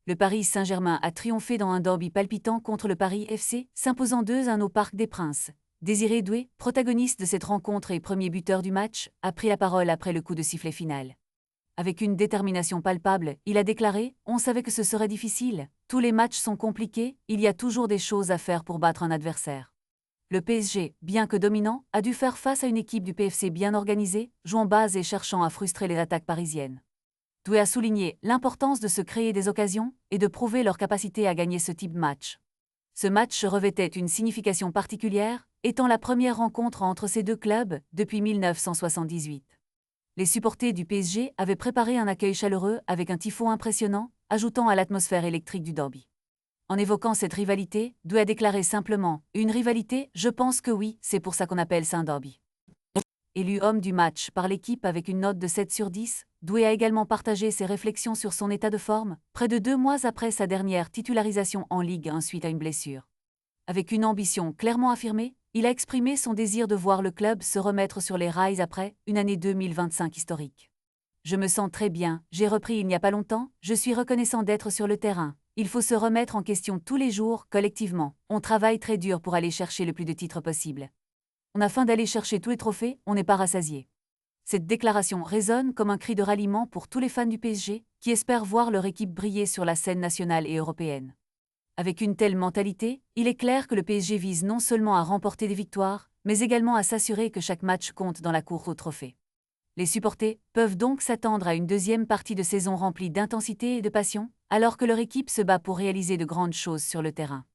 Le Paris Saint-Germain a triomphé dans un derby palpitant contre le Paris FC, s'imposant 2-1 au Parc des Princes. Désiré Doué, protagoniste de cette rencontre et premier buteur du match, a pris la parole après le coup de sifflet final. Avec une détermination palpable, il a déclaré « On savait que ce serait difficile. Tous les matchs sont compliqués, il y a toujours des choses à faire pour battre un adversaire. » Le PSG, bien que dominant, a dû faire face à une équipe du PFC bien organisée, jouant bas et cherchant à frustrer les attaques parisiennes. Doué a souligné l'importance de se créer des occasions et de prouver leur capacité à gagner ce type de match. Ce match revêtait une signification particulière, étant la première rencontre entre ces deux clubs depuis 1978. Les supporters du PSG avaient préparé un accueil chaleureux avec un tifo impressionnant, ajoutant à l'atmosphère électrique du derby. En évoquant cette rivalité, Doué a déclaré simplement « Une rivalité, je pense que oui, c'est pour ça qu'on appelle ça un derby ». Élu homme du match par l'équipe avec une note de 7 sur 10, Doué a également partagé ses réflexions sur son état de forme, près de 2 mois après sa dernière titularisation en Ligue 1 suite à une blessure. Avec une ambition clairement affirmée, il a exprimé son désir de voir le club se remettre sur les rails après une année 2025 historique. « Je me sens très bien, j'ai repris il n'y a pas longtemps, je suis reconnaissant d'être sur le terrain. Il faut se remettre en question tous les jours, collectivement. On travaille très dur pour aller chercher le plus de titres possible. Afin d'aller chercher tous les trophées, on n'est pas rassasié. » Cette déclaration résonne comme un cri de ralliement pour tous les fans du PSG, qui espèrent voir leur équipe briller sur la scène nationale et européenne. Avec une telle mentalité, il est clair que le PSG vise non seulement à remporter des victoires, mais également à s'assurer que chaque match compte dans la course au trophée. Les supporters peuvent donc s'attendre à une deuxième partie de saison remplie d'intensité et de passion, alors que leur équipe se bat pour réaliser de grandes choses sur le terrain.